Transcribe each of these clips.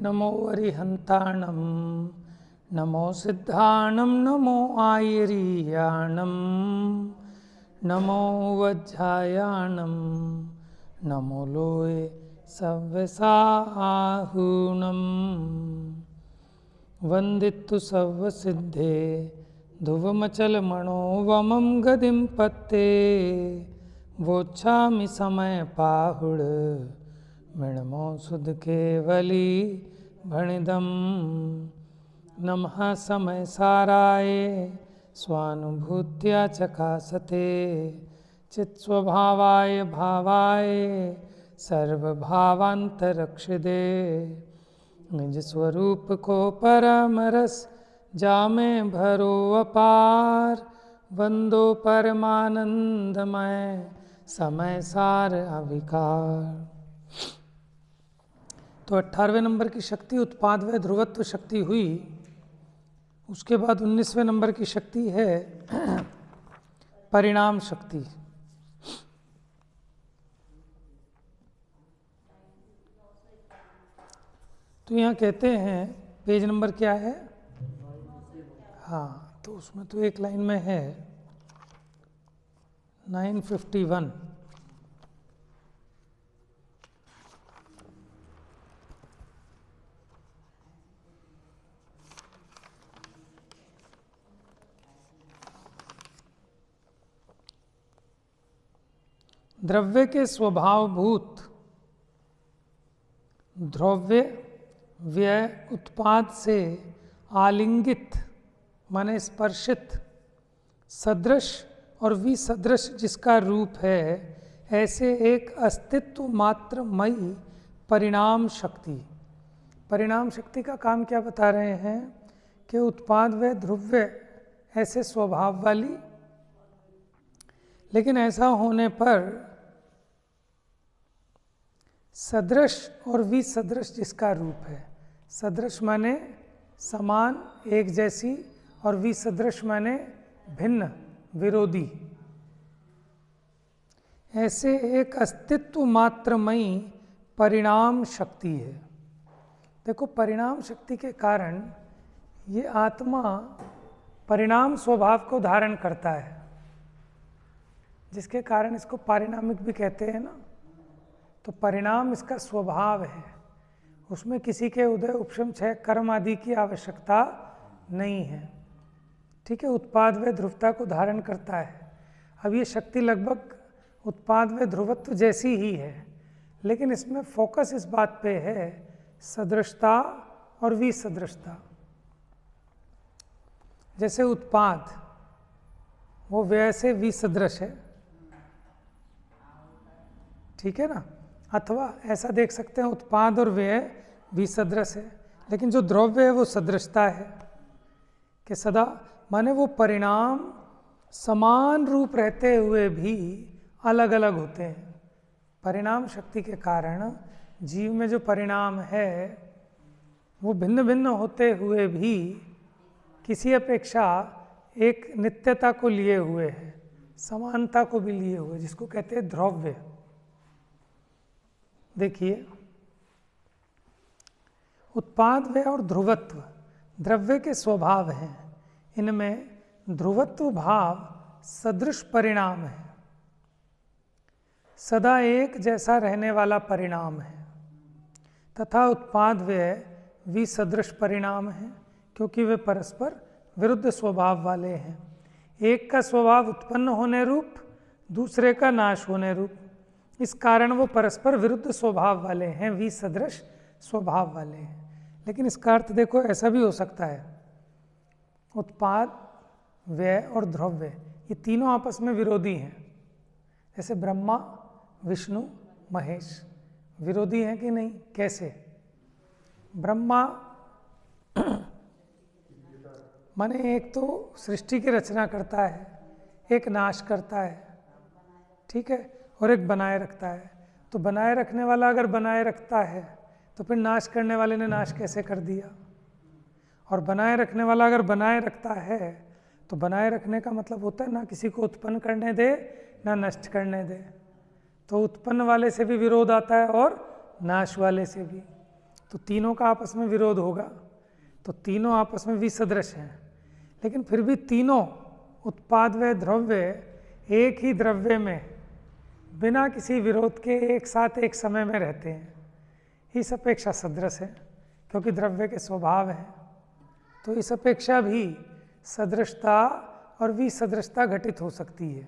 नमो अरिहन्ताणं नमो सिद्धाणं नमो आयरीयाणं नमो वज्रायाणं नमो लोये सव्यसाहूनं वन्दितु सर्वसिद्धे ध्रुवमचलमणोवमं गदिं पत्ते वोच्छामि समयपाहुड मृणमो सुध केवली भणिदं नमः समयसाराय स्वानुभूत्या चकासते चित्स्वभावाय भावाय सर्वभावान्तरक्षिदे निज स्वरूप को परमरस जामे भरो अपार वंदो परमानंदमय समय सार अविकार। तो 18वें नंबर की शक्ति उत्पाद व ध्रुवत्व शक्ति हुई। उसके बाद 19वें नंबर की शक्ति है परिणाम शक्ति। तो यहाँ कहते हैं पेज नंबर क्या है, हाँ तो उसमें तो एक लाइन में है 951। द्रव्य के स्वभावभूत द्रव्य व्यय उत्पाद से आलिंगित माने स्पर्शित सदृश और विसदृश जिसका रूप है, ऐसे एक अस्तित्व मात्रमयी परिणाम शक्ति। परिणाम शक्ति का काम क्या बता रहे हैं कि उत्पाद व द्रव्य ऐसे स्वभाव वाली, लेकिन ऐसा होने पर सदृश और विसदृश जिसका रूप है। सदृश माने समान एक जैसी और विसदृश माने भिन्न विरोधी। ऐसे एक अस्तित्व मात्रमयी परिणाम शक्ति है। देखो परिणाम शक्ति के कारण ये आत्मा परिणाम स्वभाव को धारण करता है, जिसके कारण इसको पारिणामिक भी कहते हैं ना। तो परिणाम इसका स्वभाव है, उसमें किसी के उदय उपशम क्षय कर्म आदि की आवश्यकता नहीं है। ठीक है, उत्पाद व ध्रुवता को धारण करता है। अब ये शक्ति लगभग उत्पाद व ध्रुवत्व जैसी ही है, लेकिन इसमें फोकस इस बात पे है सदृशता और विसदृशता। जैसे उत्पाद वो व्यय से विसदृश है, ठीक है ना। अथवा ऐसा देख सकते हैं उत्पाद और व्यय विसदृश है, लेकिन जो द्रव्य है वो सदृशता है कि सदा माने वो परिणाम समान रूप रहते हुए भी अलग अलग होते हैं। परिणाम शक्ति के कारण जीव में जो परिणाम है वो भिन्न भिन्न होते हुए भी किसी अपेक्षा एक नित्यता को लिए हुए है, समानता को भी लिए हुए, जिसको कहते हैं द्रव्य। देखिए उत्पाद व्यय और ध्रुवत्व द्रव्य के स्वभाव हैं। इनमें ध्रुवत्व भाव सदृश परिणाम है, सदा एक जैसा रहने वाला परिणाम है, तथा उत्पाद व्यय विसदृश परिणाम है, क्योंकि वे परस्पर विरुद्ध स्वभाव वाले हैं। एक का स्वभाव उत्पन्न होने रूप, दूसरे का नाश होने रूप। इस कारण वो परस्पर विरुद्ध स्वभाव वाले हैं, विसदृश स्वभाव वाले हैं। लेकिन इसका अर्थ देखो ऐसा भी हो सकता है, उत्पाद व्यय और द्रव्य ये तीनों आपस में विरोधी हैं। जैसे ब्रह्मा विष्णु महेश विरोधी हैं कि नहीं? कैसे? ब्रह्मा माने एक तो सृष्टि की रचना करता है, एक नाश करता है, ठीक है, और एक बनाए रखता है। तो बनाए रखने वाला अगर बनाए रखता है तो फिर नाश करने वाले ने नाश कैसे कर दिया? और बनाए रखने वाला अगर बनाए रखता है तो बनाए रखने का मतलब होता है ना किसी को उत्पन्न करने दे ना नष्ट करने दे। तो उत्पन्न वाले से भी विरोध आता है और नाश वाले से भी। तो तीनों का आपस में विरोध होगा, तो तीनों आपस में विसदृश हैं, लेकिन फिर भी तीनों उत्पाद व द्रव्य एक ही द्रव्य में बिना किसी विरोध के एक साथ एक समय में रहते हैं। इस अपेक्षा सदृश है, क्योंकि द्रव्य के स्वभाव है, तो इस अपेक्षा भी सदृशता और विसदृशता घटित हो सकती है।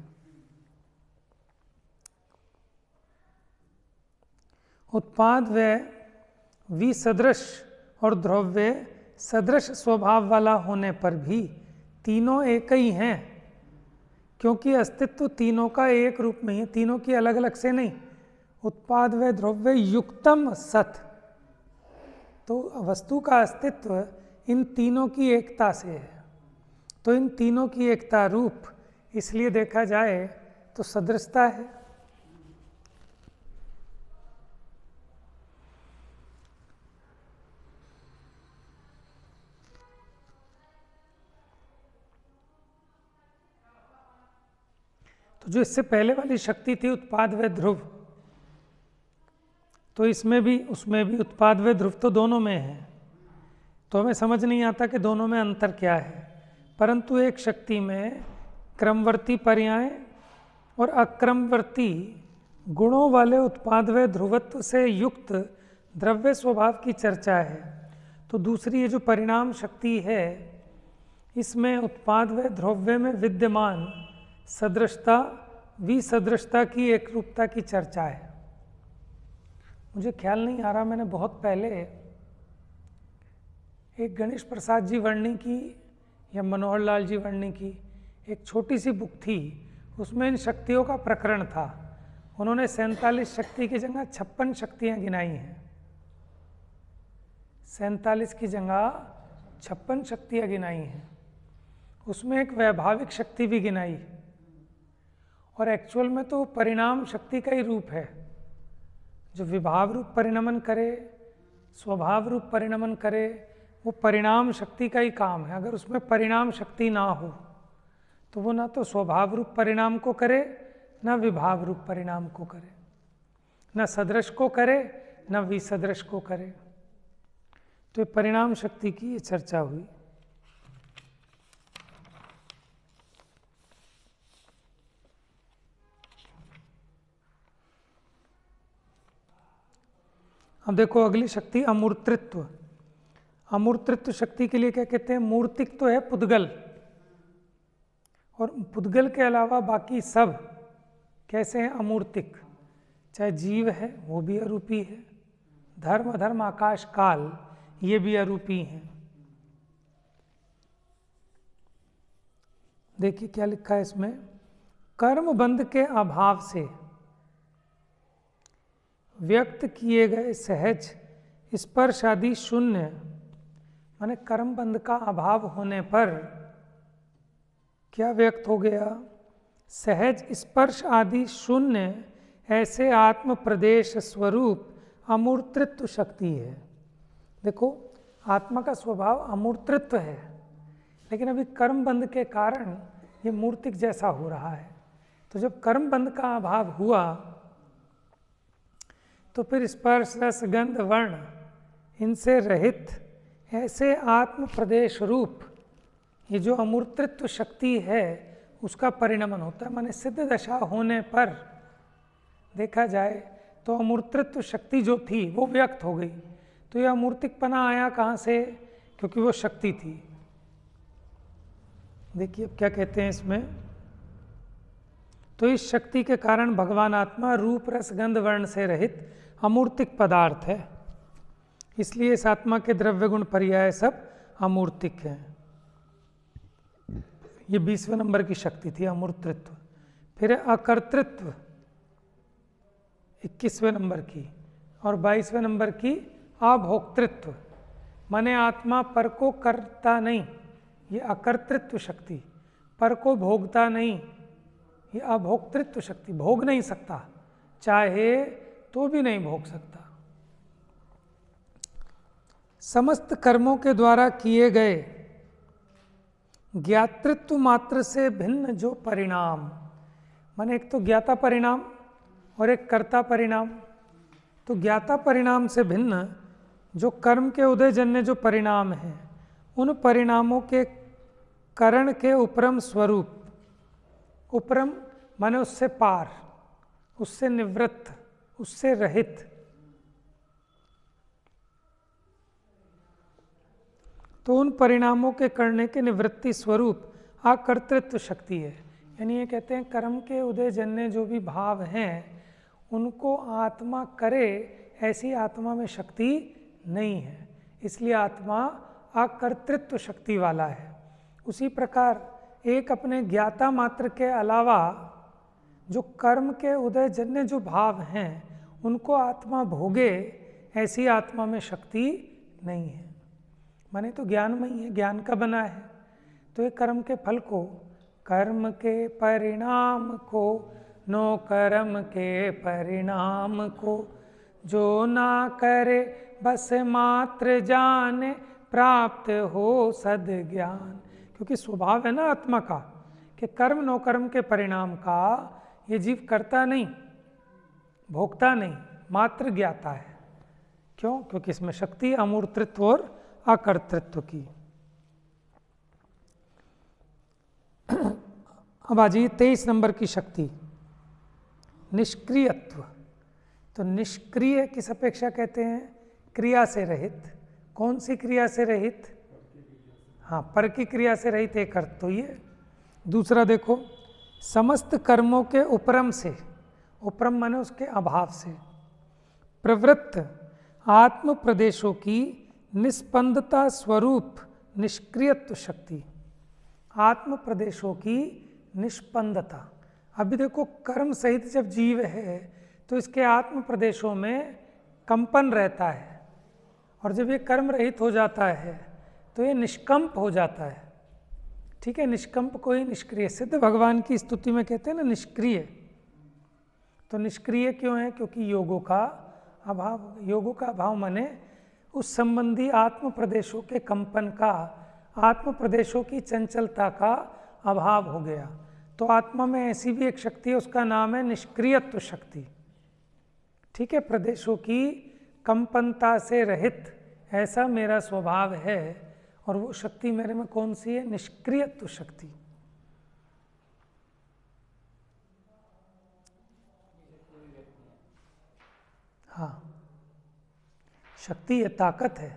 उत्पाद व विसदृश और द्रव्य सदृश स्वभाव वाला होने पर भी तीनों एक ही हैं, क्योंकि अस्तित्व तीनों का एक रूप में ही है, तीनों की अलग अलग से नहीं। उत्पाद व द्रव्य युक्तम सत, तो वस्तु का अस्तित्व इन तीनों की एकता से है, तो इन तीनों की एकता रूप इसलिए देखा जाए तो सदृशता है। तो जो इससे पहले वाली शक्ति थी उत्पाद व ध्रुव, तो इसमें भी उसमें भी उत्पाद व ध्रुव तो दोनों में है, तो हमें समझ नहीं आता कि दोनों में अंतर क्या है। परंतु एक शक्ति में क्रमवर्ती पर्याय और अक्रमवर्ती गुणों वाले उत्पाद व ध्रुवत्व से युक्त द्रव्य स्वभाव की चर्चा है। तो दूसरी ये जो परिणाम शक्ति है, इसमें उत्पाद व द्रव्य में विद्यमान सदृशता विसदृशता की एक रूपता की चर्चा है। मुझे ख्याल नहीं आ रहा, मैंने बहुत पहले एक गणेश प्रसाद जी वर्णी की या मनोहर लाल जी वर्णी की एक छोटी सी बुक थी, उसमें इन शक्तियों का प्रकरण था। उन्होंने 47 शक्ति की जगह 56 शक्तियाँ गिनाई हैं, 47 की जगह 56 शक्तियाँ गिनाई हैं। उसमें एक वैभाविक शक्ति भी गिनाई, और एक्चुअल में तो परिणाम शक्ति का ही रूप है, जो विभाव रूप परिणमन करे, स्वभाव रूप परिणमन करे, वो परिणाम शक्ति का ही काम है। अगर उसमें परिणाम शक्ति ना हो तो वो ना तो स्वभाव रूप परिणाम को करे, ना विभाव रूप परिणाम को करे, ना सदृश को करे, ना विसदृश को करे। तो परिणाम शक्ति की ये चर्चा हुई। अब देखो अगली शक्ति अमूर्तृत्व। अमूर्तृत्व शक्ति के लिए क्या कहते हैं? मूर्तिक तो है पुद्गल, और पुद्गल के अलावा बाकी सब कैसे हैं? अमूर्तिक। चाहे जीव है वो भी अरूपी है, धर्म अधर्म आकाश काल ये भी अरूपी हैं। देखिए क्या लिखा है इसमें, कर्म बंध के अभाव से व्यक्त किए गए सहज स्पर्श आदि शून्य, माने कर्म बंध का अभाव होने पर क्या व्यक्त हो गया? सहज स्पर्श आदि शून्य ऐसे आत्म प्रदेश स्वरूप अमूर्तृत्व शक्ति है। देखो आत्मा का स्वभाव अमूर्तृत्व है, लेकिन अभी कर्म बंध के कारण ये मूर्तिक जैसा हो रहा है। तो जब कर्म बंध का अभाव हुआ तो फिर स्पर्श रस गंध वर्ण इनसे रहित ऐसे आत्म प्रदेश रूप ये जो अमूर्तृत्व शक्ति है उसका परिणमन होता है। माने सिद्ध दशा होने पर देखा जाए तो अमूर्तृत्व शक्ति जो थी वो व्यक्त हो गई। तो यह अमूर्तिकपना आया कहाँ से? क्योंकि वो शक्ति थी। देखिए अब क्या कहते हैं इसमें, तो इस शक्ति के कारण भगवान आत्मा रूप रस गंध वर्ण से रहित अमूर्तिक पदार्थ है, इसलिए इस आत्मा के द्रव्य गुण पर्याय सब अमूर्तिक हैं। ये 20वें नंबर की शक्ति थी अमूर्तृत्व। फिर अकर्तृत्व 21वें नंबर की, और 22वें नंबर की अभोक्तृत्व, माने आत्मा पर को करता नहीं, ये अकर्तृत्व शक्ति। पर को भोगता नहीं, ये अभोक्तृत्व शक्ति। भोग नहीं सकता, चाहे तो भी नहीं भोग सकता। समस्त कर्मों के द्वारा किए गए ज्ञातृत्व मात्र से भिन्न जो परिणाम, माने एक तो ज्ञाता परिणाम और एक कर्ता परिणाम। तो ज्ञाता परिणाम से भिन्न जो कर्म के उदयजन्य जो परिणाम हैं, उन परिणामों के करण के उपरम स्वरूप, उपरम माने उससे पार, उससे निवृत्त, उससे रहित, तो उन परिणामों के करने के निवृत्ति स्वरूप आकर्तृत्व शक्ति है। यानी ये कहते हैं कर्म के उदयजन्य जो भी भाव हैं उनको आत्मा करे ऐसी आत्मा में शक्ति नहीं है, इसलिए आत्मा आकर्तृत्व शक्ति वाला है। उसी प्रकार एक अपने ज्ञाता मात्र के अलावा जो कर्म के उदयजन्य जो भाव हैं उनको आत्मा भोगे ऐसी आत्मा में शक्ति नहीं है। माने तो ज्ञानमयी है, ज्ञान का बना है, तो ये कर्म के फल को, कर्म के परिणाम को, नो कर्म के परिणाम को जो ना करे बस मात्र जाने प्राप्त हो सद ज्ञान। क्योंकि स्वभाव है ना आत्मा का कि कर्म नो कर्म के परिणाम का ये जीव करता नहीं, भोगता नहीं, मात्र ज्ञाता है। क्यों? क्योंकि इसमें शक्ति अमूर्तृत्व और आकर्तृत्व की। अब आ जाइए 23 नंबर की शक्ति, निष्क्रियत्व। तो निष्क्रिय किस अपेक्षा कहते हैं? क्रिया से रहित। कौन सी क्रिया से रहित? हाँ, पर की क्रिया से रहित एक अर्थ तो ये। दूसरा देखो, समस्त कर्मों के उपरम से, उपरम माने उसके अभाव से, प्रवृत्त आत्म प्रदेशों की निस्पंदता स्वरूप निष्क्रियत्व शक्ति। आत्म प्रदेशों की निष्पंदता। अभी देखो कर्म सहित जब जीव है तो इसके आत्म प्रदेशों में कंपन रहता है, और जब ये कर्म रहित हो जाता है तो ये निष्कंप हो जाता है। ठीक है, निष्कंप को ही निष्क्रिय, सिद्ध भगवान की स्तुति में कहते हैं ना निष्क्रिय। तो निष्क्रिय क्यों है? क्योंकि योगों का अभाव। योगों का अभाव माने उस संबंधी आत्म प्रदेशों के कंपन का, आत्म प्रदेशों की चंचलता का अभाव हो गया। तो आत्मा में ऐसी भी एक शक्ति है, उसका नाम है निष्क्रियत्व शक्ति। ठीक है, प्रदेशों की कंपनता से रहित ऐसा मेरा स्वभाव है, और वो शक्ति मेरे में कौन सी है? निष्क्रियत्व शक्ति। हाँ, शक्ति है, ताकत है।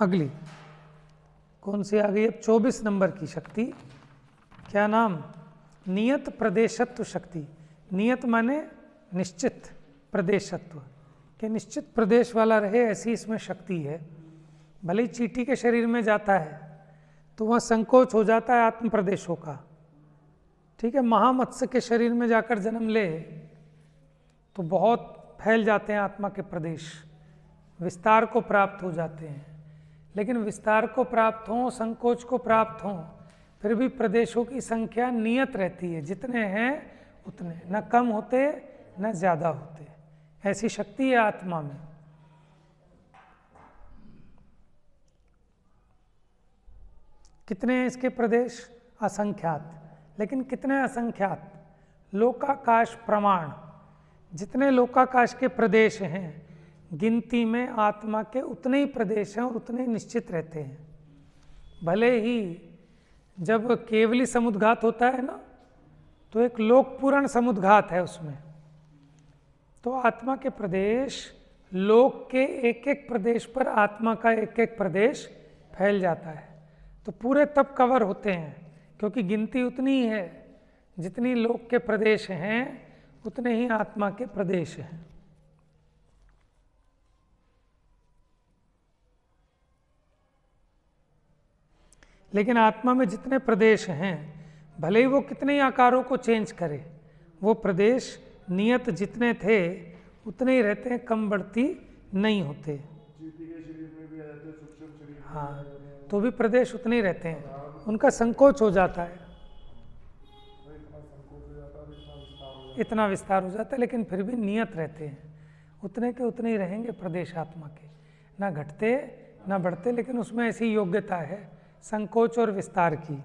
अगली कौन सी आ गई? अब 24 नंबर की शक्ति, क्या नाम? नियत प्रदेशत्व शक्ति। नियत माने निश्चित, प्रदेशत्व के निश्चित प्रदेश वाला रहे ऐसी इसमें शक्ति है। भले ही चींटी के शरीर में जाता है तो वहाँ संकोच हो जाता है आत्म प्रदेशों का। ठीक है, महामत्स्य के शरीर में जाकर जन्म ले तो बहुत फैल जाते हैं आत्मा के प्रदेश, विस्तार को प्राप्त हो जाते हैं। लेकिन विस्तार को प्राप्त हों, संकोच को प्राप्त हों, फिर भी प्रदेशों की संख्या नियत रहती है, जितने हैं उतने, न कम होते न ज़्यादा होते। ऐसी शक्ति है आत्मा में। कितने हैं इसके प्रदेश? असंख्यात। लेकिन कितने असंख्यात? लोकाकाश प्रमाण। जितने लोकाकाश के प्रदेश हैं, गिनती में आत्मा के उतने ही प्रदेश हैं और उतने निश्चित रहते हैं। भले ही जब केवली समुद्घात होता है ना, तो एक लोकपूर्ण समुद्घात है उसमें, तो आत्मा के प्रदेश, लोक के एक एक प्रदेश पर आत्मा का एक एक प्रदेश फैल जाता है, तो पूरे तब कवर होते हैं, क्योंकि गिनती उतनी ही है, जितनी लोक के प्रदेश हैं उतने ही आत्मा के प्रदेश हैं। लेकिन आत्मा में जितने प्रदेश हैं, भले ही वो कितने ही आकारों को चेंज करे, वो प्रदेश नियत जितने थे उतने ही रहते हैं, कम बढ़ती नहीं होते। हाँ, तो भी प्रदेश उतने ही रहते हैं, उनका संकोच हो जाता है, इतना विस्तार हो जाता है, लेकिन फिर भी नियत रहते हैं, उतने के उतने ही रहेंगे प्रदेश आत्मा के, ना घटते ना बढ़ते। लेकिन उसमें ऐसी योग्यता है संकोच और विस्तार की। ये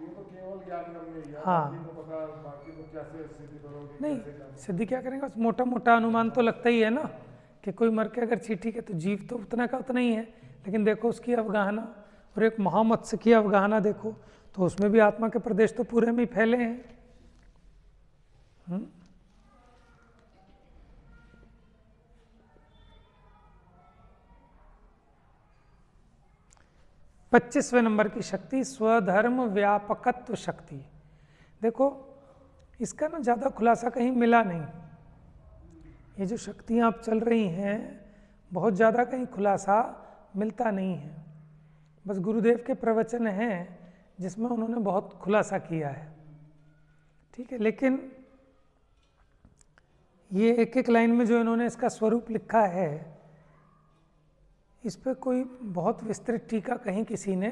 तो केवल ज्ञान करने ही है, हाँ, बाकी तो पता, बाकी तो कैसे सिद्धि करोगे, नहीं कैसे जान? सिद्धि क्या करेंगे, बस मोटा मोटा अनुमान तो लगता ही है ना कि कोई मर के अगर ठीक है तो जीव तो उतना का उतना ही है, लेकिन देखो उसकी अवगाहना, और एक महामत्स्य की अवगाहना देखो, तो उसमें भी आत्मा के प्रदेश तो पूरे में ही फैले हैं। 25वें नंबर की शक्ति स्वधर्म व्यापकत्व शक्ति। देखो इसका ना ज़्यादा खुलासा कहीं मिला नहीं, ये जो शक्तियाँ आप चल रही हैं बहुत ज़्यादा कहीं खुलासा मिलता नहीं है, बस गुरुदेव के प्रवचन हैं जिसमें उन्होंने बहुत खुलासा किया है, ठीक है। लेकिन ये एक एक लाइन में जो इन्होंने इसका स्वरूप लिखा है, इस पर कोई बहुत विस्तृत टीका कहीं किसी ने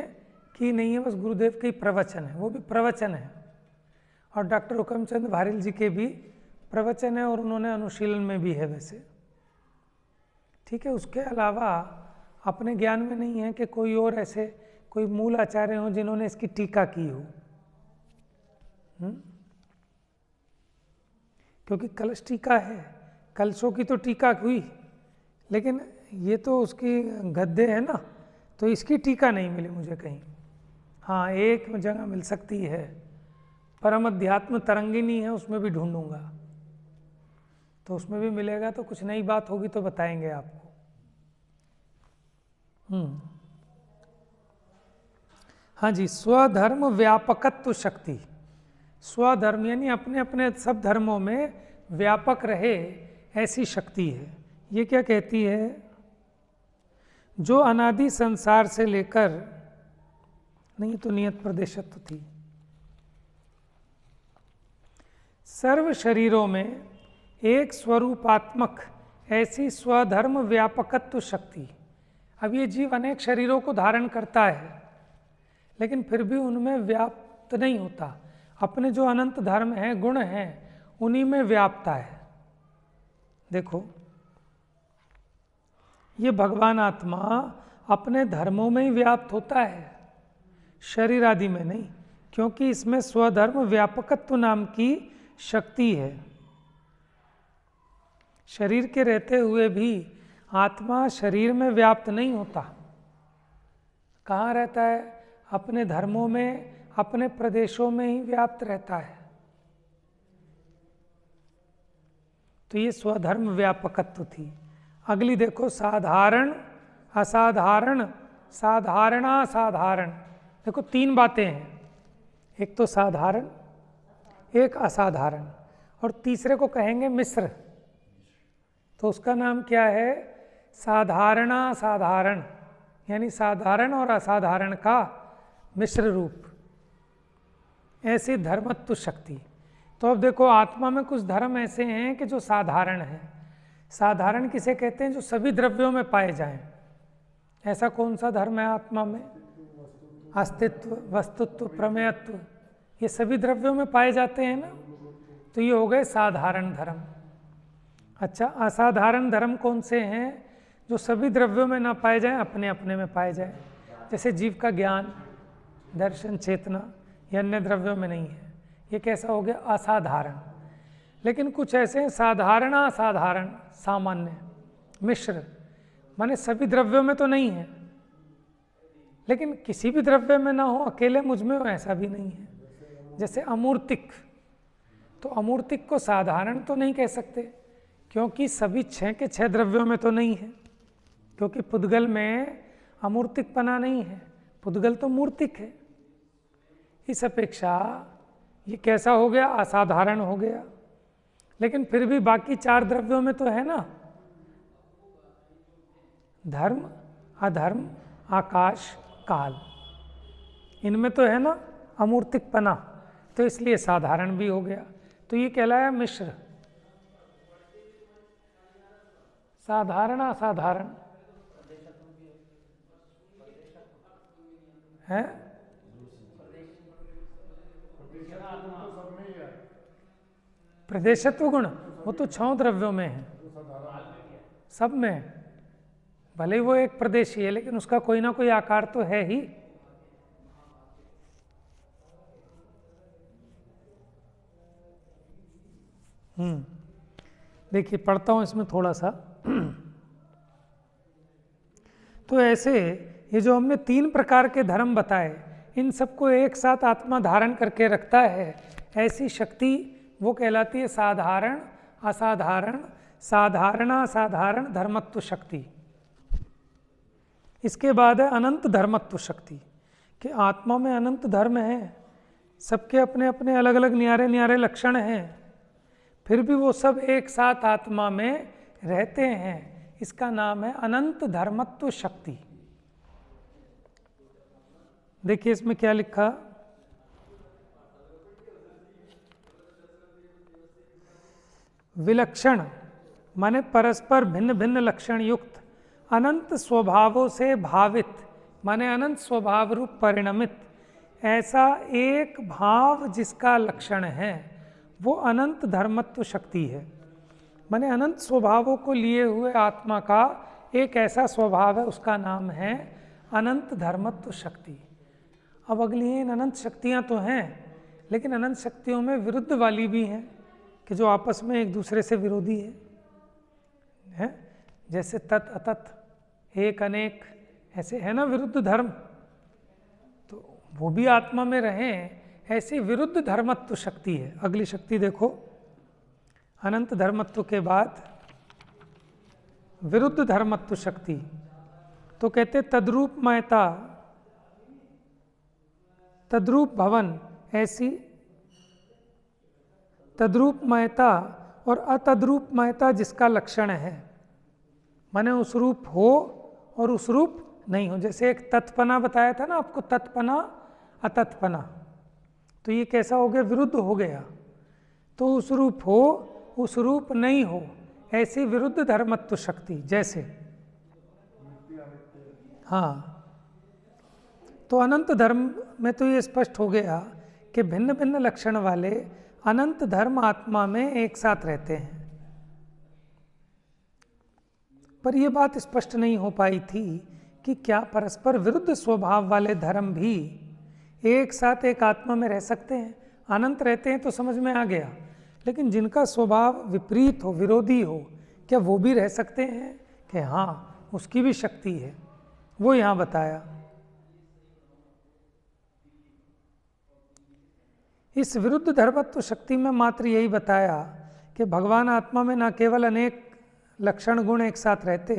की नहीं है, बस गुरुदेव के ही प्रवचन है, वो भी प्रवचन है, और डॉक्टर हुकमचंद भारिल जी के भी प्रवचन है, और उन्होंने अनुशीलन में भी है वैसे, ठीक है। उसके अलावा अपने ज्ञान में नहीं है कि कोई और ऐसे कोई मूल आचार्य हों जिन्होंने इसकी टीका की हो, क्योंकि कलश टीका है, कलशों की तो टीका हुई, लेकिन ये तो उसकी गद्दे है ना, तो इसकी टीका नहीं मिली मुझे कहीं। हाँ, एक जगह मिल सकती है, परम अध्यात्म तरंगिनी है, उसमें भी ढूंढूंगा, तो उसमें भी मिलेगा, तो कुछ नई बात होगी तो बताएंगे आपको। हाँ जी, स्वधर्म व्यापकत्व शक्ति। स्वधर्म यानी अपने अपने सब धर्मों में व्यापक रहे ऐसी शक्ति है। ये क्या कहती है? जो अनादि संसार से लेकर, नहीं तो नियत प्रदेशत्व थी, सर्व शरीरों में एक स्वरूपात्मक ऐसी स्वधर्म व्यापकत्व शक्ति। अब ये जीव अनेक शरीरों को धारण करता है, लेकिन फिर भी उनमें व्याप्त नहीं होता, अपने जो अनंत धर्म हैं, गुण हैं, उन्हीं में व्यापता है। देखो ये भगवान आत्मा अपने धर्मों में ही व्याप्त होता है, शरीर आदि में नहीं, क्योंकि इसमें स्वधर्म व्यापकत्व नाम की शक्ति है। शरीर के रहते हुए भी आत्मा शरीर में व्याप्त नहीं होता। कहाँ रहता है? अपने धर्मों में, अपने प्रदेशों में ही व्याप्त रहता है। तो ये स्वधर्म व्यापकत्व थी। अगली देखो, साधारण असाधारण साधारणासाधारण। देखो तीन बातें हैं, एक तो साधारण, एक असाधारण, और तीसरे को कहेंगे मिश्र। तो उसका नाम क्या है? साधारणासाधारण, यानी साधारण और असाधारण का मिश्र रूप, ऐसी धर्मत्व शक्ति। तो अब देखो आत्मा में कुछ धर्म ऐसे हैं कि जो साधारण हैं। साधारण किसे कहते हैं? जो सभी द्रव्यों में पाए जाएं। ऐसा कौन सा धर्म है आत्मा में? अस्तित्व, वस्तुत्व, प्रमेयत्व, ये सभी द्रव्यों में पाए जाते हैं ना, तो ये हो गए साधारण धर्म। अच्छा, असाधारण धर्म कौन से हैं? जो सभी द्रव्यों में ना पाए जाएं, अपने अपने में पाए जाएं। जैसे जीव का ज्ञान, दर्शन, चेतना, ये अन्य द्रव्यों में नहीं है, ये कैसा हो गया? असाधारण। लेकिन कुछ ऐसे हैं साधारण असाधारण, सामान्य, मिश्र, माने सभी द्रव्यों में तो नहीं है, लेकिन किसी भी द्रव्य में ना हो, अकेले मुझ में हो, ऐसा भी नहीं है। जैसे अमूर्तिक, तो अमूर्तिक को साधारण तो नहीं कह सकते, क्योंकि सभी 6 के 6 द्रव्यों में तो नहीं है, क्योंकि पुद्गल में अमूर्तिकपना नहीं है, पुद्गल तो मूर्तिक है। इस अपेक्षा ये कैसा हो गया? असाधारण हो गया। लेकिन फिर भी बाकी 4 द्रव्यों में तो है ना, धर्म, अधर्म, आकाश, काल, इनमें तो है ना अमूर्तिकपना, तो इसलिए साधारण भी हो गया। तो ये कहलाया मिश्र। साधारण असाधारण है, प्रदेशत्व गुण वो तो 6 द्रव्यों में है, सब में। भले ही वो एक प्रदेशी है, लेकिन उसका कोई ना कोई आकार तो है ही। देखिए पढ़ता हूं इसमें थोड़ा सा। तो ऐसे ये जो हमने 3 प्रकार के धर्म बताए, इन सबको एक साथ आत्मा धारण करके रखता है। ऐसी शक्ति वो कहलाती है साधारण, असाधारण, साधारण, असाधारण धर्मत्व शक्ति। इसके बाद है अनंत धर्मत्व शक्ति, कि आत्मा में अनंत धर्म है, सबके अपने अपने अलग अलग न्यारे न्यारे लक्षण हैं, फिर भी वो सब एक साथ आत्मा में रहते हैं। इसका नाम है अनंत धर्मत्व शक्ति। देखिए इसमें क्या लिखा, विलक्षण माने परस्पर भिन्न भिन्न लक्षण युक्त, अनंत स्वभावों से भावित माने अनंत स्वभाव रूप परिणमित, ऐसा एक भाव जिसका लक्षण है वो अनंत धर्मत्व शक्ति है। माने अनंत स्वभावों को लिए हुए आत्मा का एक ऐसा स्वभाव है, उसका नाम है अनंत धर्मत्व शक्ति। अब अगली इन अनंत शक्तियाँ तो हैं, लेकिन अनंत शक्तियों में विरुद्ध वाली भी हैं कि जो आपस में एक दूसरे से विरोधी है? जैसे तत् अतत्, एक अनेक, ऐसे है ना विरुद्ध धर्म, तो वो भी आत्मा में रहें, ऐसी विरुद्ध धर्मत्व शक्ति है। अगली शक्ति देखो, अनंत धर्मत्व के बाद विरुद्ध धर्मत्व शक्ति, तो कहते तद्रूपमयता, तद्रूप भवन, ऐसी तद्रूपमयता और अतद्रूपमयता जिसका लक्षण है, माने उस रूप हो और उस रूप नहीं हो। जैसे एक तत्पना बताया था ना आपको, तत्पना अतत्पना, तो ये कैसा हो गया, विरुद्ध हो गया। तो उस रूप हो उस रूप नहीं हो, ऐसी विरुद्ध धर्मत्व शक्ति। जैसे हाँ, तो अनंत धर्म में तो ये स्पष्ट हो गया कि भिन्न भिन्न लक्षण वाले अनंत धर्म आत्मा में एक साथ रहते हैं। पर यह बात स्पष्ट नहीं हो पाई थी कि क्या परस्पर विरुद्ध स्वभाव वाले धर्म भी एक साथ एक आत्मा में रह सकते हैं। अनंत रहते हैं तो समझ में आ गया, लेकिन जिनका स्वभाव विपरीत हो, विरोधी हो, क्या वो भी रह सकते हैं? कि हाँ, उसकी भी शक्ति है, वो यहाँ बताया। इस विरुद्ध धर्मत्व शक्ति में मात्र यही बताया कि भगवान आत्मा में न केवल अनेक लक्षण गुण एक साथ रहते,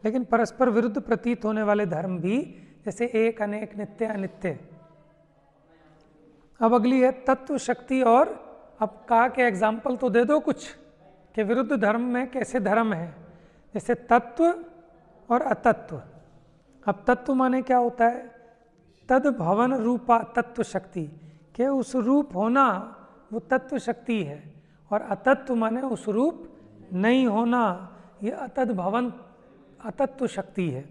लेकिन परस्पर विरुद्ध प्रतीत होने वाले धर्म भी, जैसे एक, अनेक, नित्य, अनित्य। अब अगली है तत्व शक्ति। और अब कहा कि एग्जाम्पल तो दे दो कुछ कि विरुद्ध धर्म में कैसे धर्म है, जैसे तत्व और अतत्व। अब तत्व माने क्या होता है, तद भवन रूपा तत्व शक्ति, कि उस रूप होना वो तत्व शक्ति है, और अतत्व माने उस रूप नहीं होना, ये अतद भवन अतत्व शक्ति है।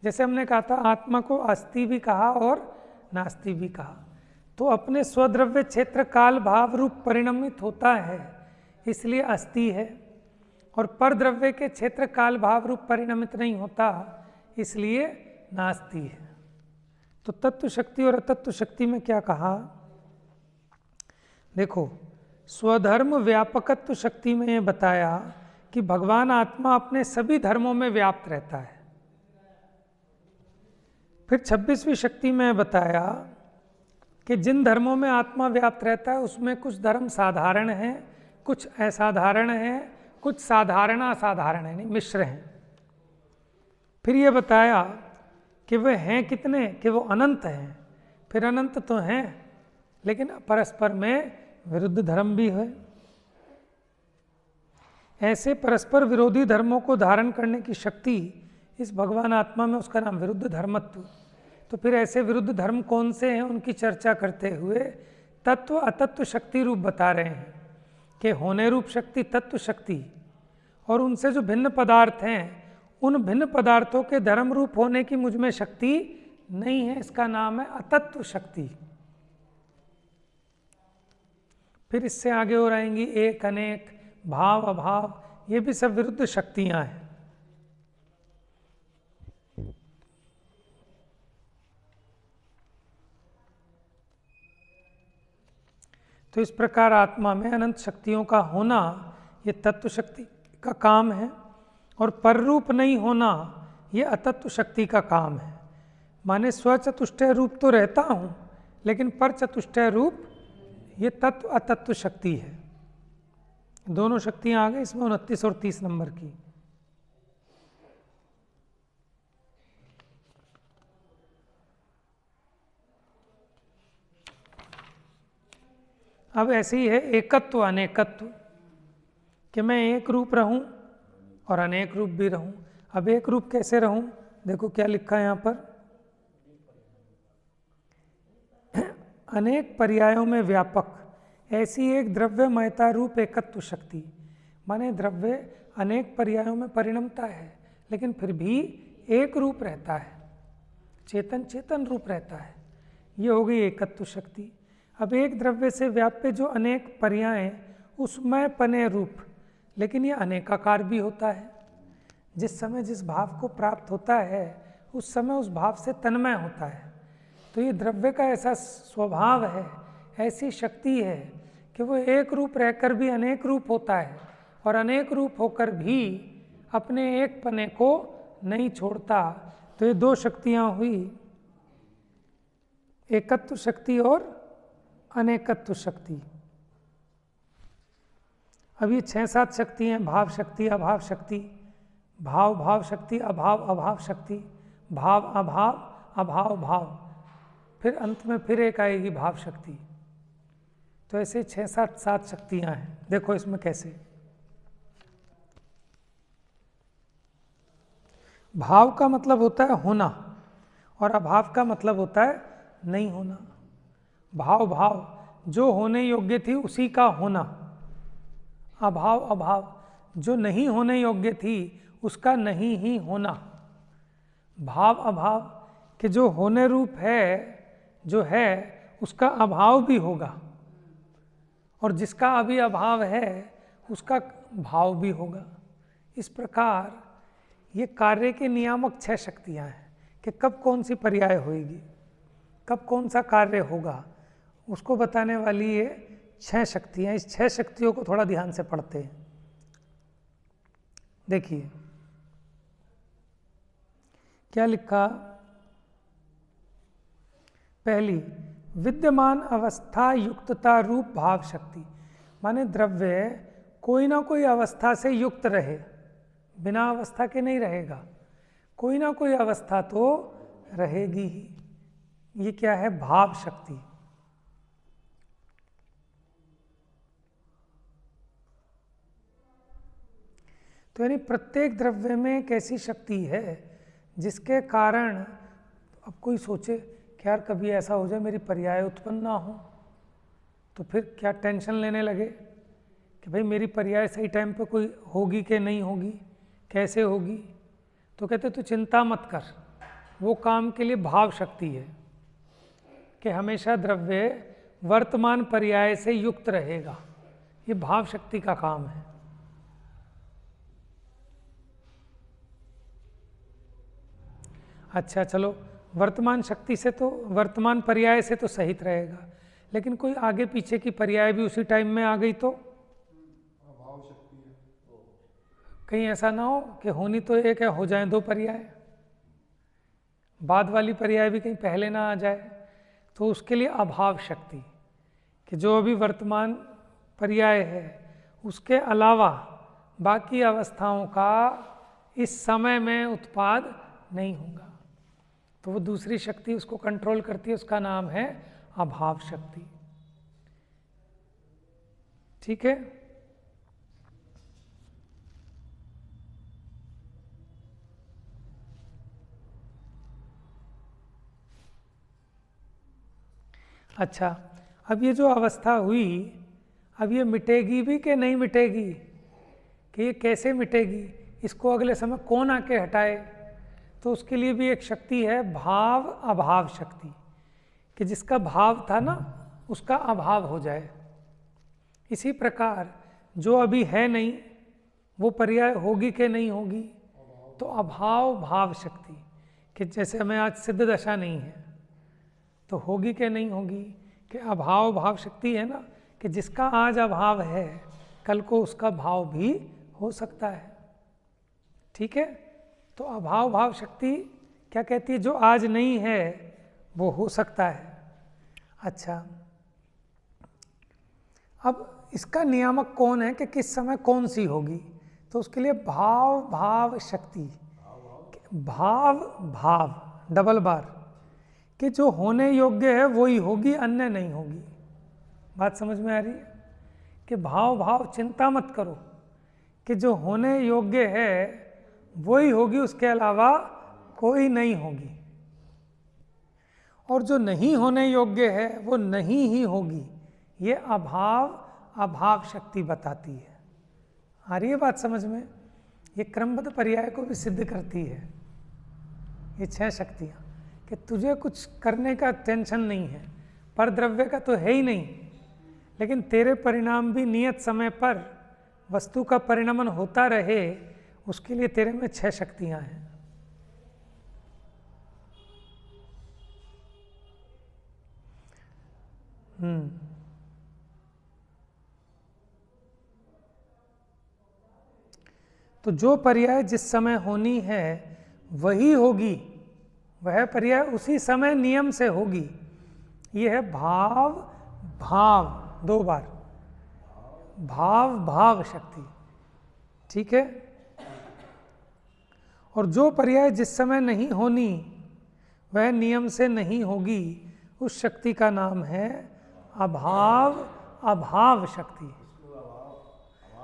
जैसे हमने कहा था आत्मा को अस्ति भी कहा और नास्ति भी कहा, तो अपने स्वद्रव्य क्षेत्र काल भाव रूप परिणमित होता है, इसलिए अस्ति है, और परद्रव्य के क्षेत्र काल भाव रूप परिणमित नहीं होता, इसलिए नास्ति है। तो तत्व शक्ति और अतत्व शक्ति में क्या कहा, देखो स्वधर्म व्यापकत्व शक्ति में ये बताया कि भगवान आत्मा अपने सभी धर्मों में व्याप्त रहता है। फिर 26वीं शक्ति में बताया कि जिन धर्मों में आत्मा व्याप्त रहता है उसमें कुछ धर्म साधारण हैं, कुछ असाधारण हैं, कुछ साधारण असाधारण है, नहीं मिश्र हैं। फिर ये बताया कि वे हैं कितने, कि वो अनंत हैं। फिर अनंत तो हैं, लेकिन परस्पर में विरुद्ध धर्म भी है। ऐसे परस्पर विरोधी धर्मों को धारण करने की शक्ति इस भगवान आत्मा में, उसका नाम विरुद्ध धर्मत्व। तो फिर ऐसे विरुद्ध धर्म कौन से हैं, उनकी चर्चा करते हुए तत्व अतत्व शक्ति रूप बता रहे हैं कि होने रूप शक्ति तत्व शक्ति, और उनसे जो भिन्न पदार्थ हैं उन भिन्न पदार्थों के धर्म रूप होने की मुझ में शक्ति नहीं है, इसका नाम है अतत्व शक्ति। फिर इससे आगे और आएंगी एक, अनेक, भाव, अभाव, ये भी सब विरुद्ध शक्तियां हैं। तो इस प्रकार आत्मा में अनंत शक्तियों का होना ये तत्व शक्ति का काम है, और पररूप नहीं होना ये अतत्व शक्ति का काम है। माने स्वचतुष्टय रूप तो रहता हूँ, लेकिन पर चतुष्टय रूप ये तत्व अतत्व शक्ति है। दोनों शक्तियाँ आ गई इसमें 29 और 30 नंबर की। अब ऐसे ही है एकत्व अनेकत्व, कि मैं एक रूप रहूं और अनेक रूप भी रहूं। अब एक रूप कैसे रहूं, देखो क्या लिखा है यहाँ पर, अनेक पर्यायों में व्यापक ऐसी एक द्रव्यमयता रूप एकत्व शक्ति। माने द्रव्य अनेक पर्यायों में परिणमता है, लेकिन फिर भी एक रूप रहता है, चेतन चेतन रूप रहता है। ये हो गई एकत्व शक्ति। अब एक द्रव्य से व्याप्य जो अनेक पर्याय उसमें पने रूप, लेकिन ये अनेकाकार भी होता है। जिस समय जिस भाव को प्राप्त होता है उस समय उस भाव से तन्मय होता है। तो ये द्रव्य का ऐसा स्वभाव है, ऐसी शक्ति है कि वो एक रूप रहकर भी अनेक रूप होता है, और अनेक रूप होकर भी अपने एक पने को नहीं छोड़ता। तो ये दो शक्तियाँ हुई, एकत्व शक्ति और अनेकत्व शक्ति। अब ये 6-7 शक्ति हैं, भाव शक्ति, अभाव शक्ति, भाव भाव शक्ति, अभाव अभाव शक्ति, भाव अभाव अभाव भाव, फिर अंत में फिर एक आएगी भाव शक्ति। तो ऐसे 6-7 शक्तियां हैं। देखो इसमें कैसे, भाव का मतलब होता है होना और अभाव का मतलब होता है नहीं होना। भाव भाव जो होने योग्य थी उसी का होना, अभाव अभाव जो नहीं होने योग्य थी उसका नहीं ही होना। भाव अभाव के जो होने रूप है जो है उसका अभाव भी होगा, और जिसका अभी अभाव है उसका भाव भी होगा। इस प्रकार ये कार्य के नियामक 6 शक्तियाँ हैं कि कब कौन सी पर्याय होगी, कब कौन सा कार्य होगा, उसको बताने वाली ये 6 शक्तियाँ। इस 6 शक्तियों को थोड़ा ध्यान से पढ़ते हैं। देखिए क्या लिखा, पहली विद्यमान अवस्था युक्तता रूप भाव शक्ति। माने द्रव्य कोई ना कोई अवस्था से युक्त रहे, बिना अवस्था के नहीं रहेगा, कोई ना कोई अवस्था तो रहेगी ही। ये क्या है, भाव शक्ति। तो यानी प्रत्येक द्रव्य में एक ऐसी शक्ति है जिसके कारण, अब कोई सोचे कि यार कभी ऐसा हो जाए मेरी पर्याय उत्पन्न ना हो, तो फिर क्या टेंशन लेने लगे कि भाई मेरी पर्याय सही टाइम पे कोई होगी कि नहीं होगी, कैसे होगी। तो कहते तू चिंता मत कर, वो काम के लिए भाव शक्ति है कि हमेशा द्रव्य वर्तमान पर्याय से युक्त रहेगा। ये भाव शक्ति का काम है। अच्छा चलो, वर्तमान शक्ति से तो, वर्तमान पर्याय से तो सहित रहेगा, लेकिन कोई आगे पीछे की पर्याय भी उसी टाइम में आ गई तो भाव शक्ति है। कहीं ऐसा ना हो कि होनी तो एक है, हो जाए 2 पर्याय, बाद वाली पर्याय भी कहीं पहले ना आ जाए। तो उसके लिए अभाव शक्ति कि जो अभी वर्तमान पर्याय है उसके अलावा बाकी अवस्थाओं का इस समय में उत्पाद नहीं होगा, तो वो दूसरी शक्ति उसको कंट्रोल करती है, उसका नाम है अभाव शक्ति। ठीक है। अच्छा, अब ये जो अवस्था हुई, अब ये मिटेगी भी कि नहीं मिटेगी, कि ये कैसे मिटेगी, इसको अगले समय कौन आके हटाए। तो उसके लिए भी एक शक्ति है भाव अभाव शक्ति, कि जिसका भाव था ना उसका अभाव हो जाए। इसी प्रकार जो अभी है नहीं वो पर्याय होगी कि नहीं होगी, तो अभाव भाव शक्ति, कि जैसे हमें आज सिद्ध दशा नहीं है तो होगी कि नहीं होगी, कि अभाव भाव शक्ति है ना, कि जिसका आज अभाव है कल को उसका भाव भी हो सकता है। ठीक है। तो अभाव भाव शक्ति क्या कहती है? जो आज नहीं है वो हो सकता है। अच्छा, अब इसका नियामक कौन है कि किस समय कौन सी होगी? तो उसके लिए भाव भाव शक्ति, भाव भाव डबल बार, कि जो होने योग्य है वही होगी, अन्य नहीं होगी। बात समझ में आ रही है? कि भाव भाव चिंता मत करो, कि जो होने योग्य है वही होगी, उसके अलावा कोई नहीं होगी। और जो नहीं होने योग्य है वो नहीं ही होगी। ये अभाव अभाव शक्ति बताती है। आ रही है बात समझ में? ये क्रमबद्ध पर्याय को भी सिद्ध करती है। ये 6 शक्तियाँ, कि तुझे कुछ करने का टेंशन नहीं है, पर द्रव्य का तो है ही नहीं, लेकिन तेरे परिणाम भी नियत समय पर वस्तु का परिणमन होता रहे, उसके लिए तेरे में 6 शक्तियाँ हैं। तो जो पर्याय जिस समय होनी है वही होगी, वह पर्याय उसी समय नियम से होगी। यह है भाव भाव, 2 बार भाव भाव शक्ति। ठीक है? और जो पर्याय जिस समय नहीं होनी वह नियम से नहीं होगी, उस शक्ति का नाम है अभाव अभाव शक्ति।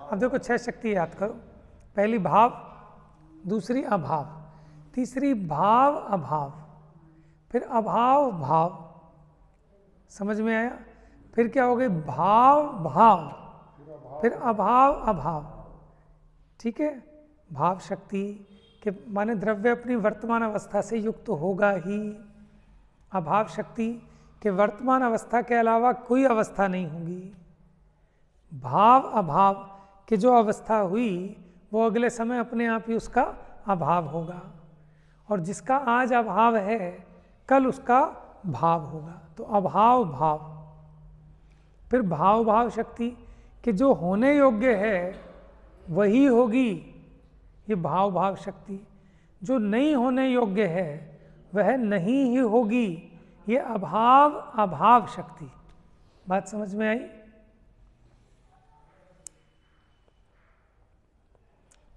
अब देखो 6 शक्ति याद करो। पहली भाव, दूसरी अभाव, तीसरी भाव अभाव, फिर अभाव भाव। समझ में आया? फिर क्या हो गई? भाव भाव, फिर अभाव अभाव। ठीक है? भाव शक्ति के माने द्रव्य अपनी वर्तमान अवस्था से युक्त होगा ही। अभाव शक्ति के वर्तमान अवस्था के अलावा कोई अवस्था नहीं होगी। भाव अभाव की जो अवस्था हुई वो अगले समय अपने आप ही उसका अभाव होगा, और जिसका आज अभाव है कल उसका भाव होगा। तो अभाव भाव, फिर भाव भाव शक्ति कि जो होने योग्य है वही होगी, ये भाव भाव शक्ति। जो नहीं होने योग्य है वह नहीं ही होगी, ये अभाव अभाव शक्ति। बात समझ में आई?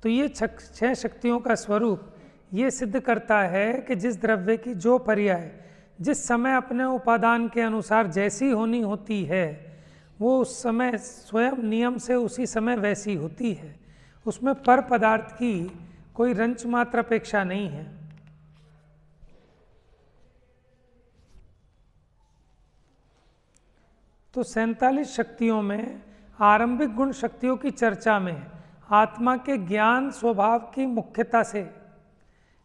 तो ये 6 शक्तियों का स्वरूप ये सिद्ध करता है कि जिस द्रव्य की जो पर्याय जिस समय अपने उपादान के अनुसार जैसी होनी होती है वो उस समय स्वयं नियम से उसी समय वैसी होती है। उसमें पर पदार्थ की कोई रंच मात्र अपेक्षा नहीं है। तो 47 शक्तियों में आरंभिक गुण शक्तियों की चर्चा में आत्मा के ज्ञान स्वभाव की मुख्यता से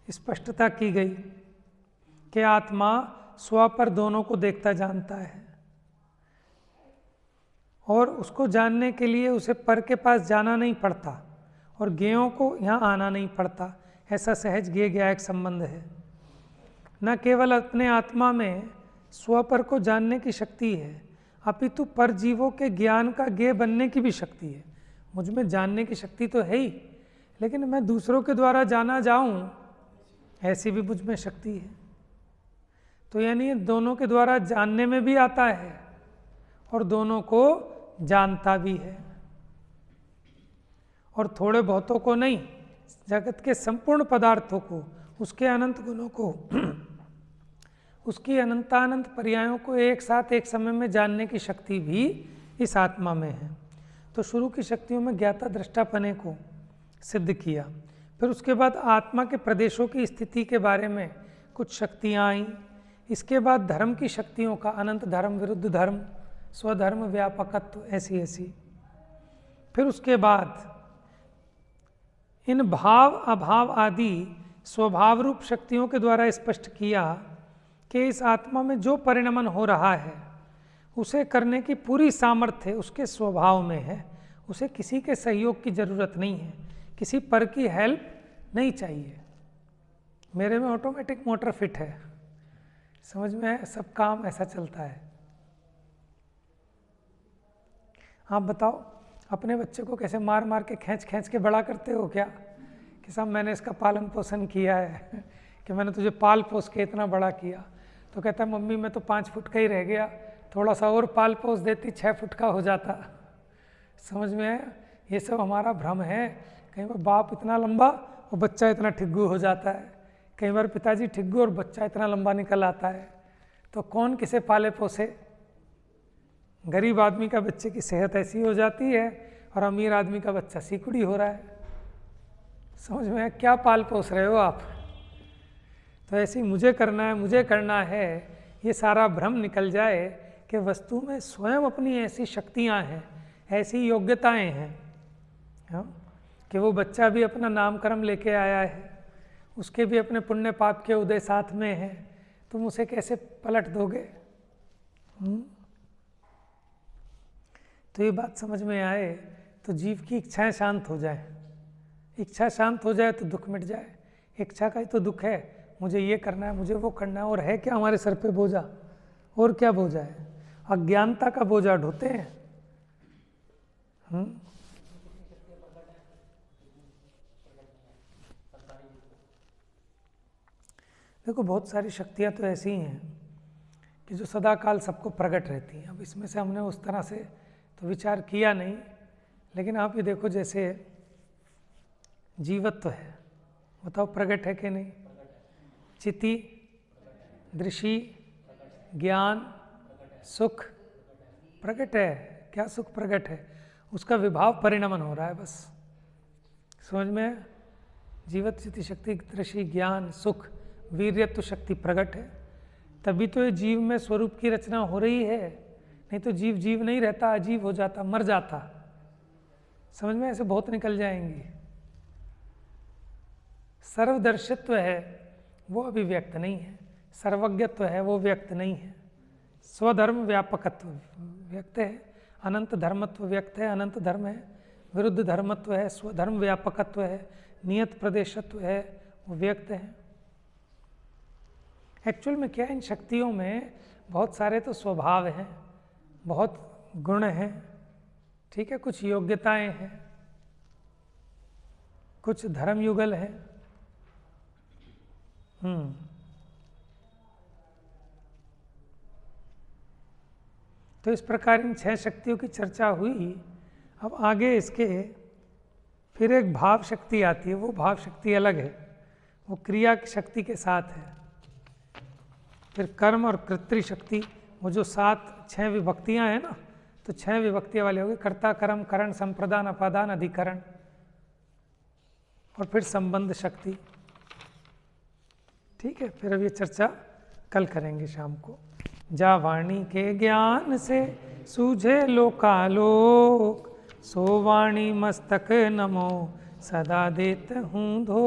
स्पष्टता की गई कि आत्मा स्व पर दोनों को देखता जानता है, और उसको जानने के लिए उसे पर के पास जाना नहीं पड़ता और ज्ञेयों को यहाँ आना नहीं पड़ता। ऐसा सहज ज्ञेय ज्ञायक संबंध है। न केवल अपने आत्मा में स्व पर को जानने की शक्ति है, अपितु पर जीवों के ज्ञान का ज्ञेय बनने की भी शक्ति है। मुझ में जानने की शक्ति तो है ही, लेकिन मैं दूसरों के द्वारा जाना जाऊं ऐसी भी मुझ में शक्ति है। तो यानी दोनों के द्वारा जानने में भी आता है और दोनों को जानता भी है, और थोड़े बहुतों को नहीं, जगत के संपूर्ण पदार्थों को, उसके अनंत गुणों को, उसकी अनंतानंत पर्यायों को एक साथ एक समय में जानने की शक्ति भी इस आत्मा में है। तो शुरू की शक्तियों में ज्ञाता दृष्टापने को सिद्ध किया, फिर उसके बाद आत्मा के प्रदेशों की स्थिति के बारे में कुछ शक्तियाँ आईं। इसके बाद धर्म की शक्तियों का अनंत धर्म, विरुद्ध धर्म, स्वधर्म, व्यापकत्व, ऐसी ऐसी। फिर उसके बाद इन भाव अभाव आदि स्वभाव रूप शक्तियों के द्वारा स्पष्ट किया कि इस आत्मा में जो परिणमन हो रहा है उसे करने की पूरी सामर्थ्य उसके स्वभाव में है। उसे किसी के सहयोग की जरूरत नहीं है, किसी पर की हेल्प नहीं चाहिए। मेरे में ऑटोमेटिक मोटर फिट है, समझ में है? सब काम ऐसा चलता है। आप बताओ, अपने बच्चे को कैसे मार मार के खींच खींच के बड़ा करते हो क्या? कि साहब मैंने इसका पालन पोषण किया है कि मैंने तुझे पाल पोस के इतना बड़ा किया। तो कहता है मम्मी मैं तो 5 फुट का ही रह गया, थोड़ा सा और पाल पोस देती 6 फुट का हो जाता। समझ में आया? ये सब हमारा भ्रम है। कई बार बाप इतना लंबा और बच्चा इतना ठिग्गू हो जाता है, कई बार पिताजी ठिग्गू और बच्चा इतना लंबा निकल आता है। तो कौन किसे पाले पोसे? गरीब आदमी का बच्चे की सेहत ऐसी हो जाती है और अमीर आदमी का बच्चा सीकुड़ी हो रहा है। समझ में आया? क्या पाल पोस रहे हो आप? तो ऐसे ही मुझे करना है, ये सारा भ्रम निकल जाए कि वस्तु में स्वयं अपनी ऐसी शक्तियाँ हैं, ऐसी योग्यताएं हैं, हाँ? कि वो बच्चा भी अपना नामकर्म लेके आया है, उसके भी अपने पुण्य पाप के उदय साथ में है, तुम उसे कैसे पलट दोगे? तो ये बात समझ में आए तो जीव की इच्छाएं शांत हो जाए। इच्छा शांत हो जाए तो दुख मिट जाए। इच्छा का ही तो दुख है, मुझे ये करना है, मुझे वो करना है, और है क्या हमारे सर पे बोझा? और क्या बोझा है? अज्ञानता का बोझा ढोते हैं। देखो बहुत सारी शक्तियाँ तो ऐसी हैं कि जो सदा काल सबको प्रकट रहती हैं। अब इसमें से हमने उस तरह से तो विचार किया नहीं, लेकिन आप ये देखो जैसे जीवत्व है, बताओ प्रकट है कि नहीं? चिति, दृषि, ज्ञान, सुख प्रकट है। क्या सुख प्रकट है? उसका विभाव परिणमन हो रहा है बस। समझ में? जीवत, चिति, शक्ति, दृषि, ज्ञान, सुख, वीर्यत्व शक्ति प्रकट है, तभी तो ये जीव में स्वरूप की रचना हो रही है। नहीं तो जीव जीव नहीं रहता, अजीव हो जाता, मर जाता। समझ में? ऐसे बहुत निकल जाएंगी। सर्वदर्शित्व है वो अभी व्यक्त नहीं है, सर्वज्ञत्व है वो व्यक्त नहीं है, स्वधर्म व्यापकत्व व्यक्त है, अनंत धर्मत्व व्यक्त है, अनंत धर्म है, विरुद्ध धर्मत्व है, स्वधर्म व्यापकत्व है, नियत प्रदेशत्व है वो व्यक्त है। एक्चुअल में क्या है, इन शक्तियों में बहुत सारे तो स्वभाव हैं, बहुत गुण हैं, ठीक है, कुछ योग्यताएं हैं, कुछ धर्म युगल हैं। तो इस प्रकार इन 6 शक्तियों की चर्चा हुई। अब आगे इसके फिर एक भाव शक्ति आती है। वो भाव शक्ति अलग है, वो क्रिया की शक्ति के साथ है। फिर कर्म और कृत्रि शक्ति, वो जो 6 विभक्तियां हैं ना, तो 6 विभक्तियां वाले हो गए, कर्ता, कर्म, करण, संप्रदान, अपादान, अधिकरण, और फिर संबंध शक्ति। ठीक है, फिर अब ये चर्चा कल करेंगे शाम को। जा वाणी के ज्ञान से सूझे लोकालोक, सो वाणी मस्तक नमो सदा देत हूँ धो।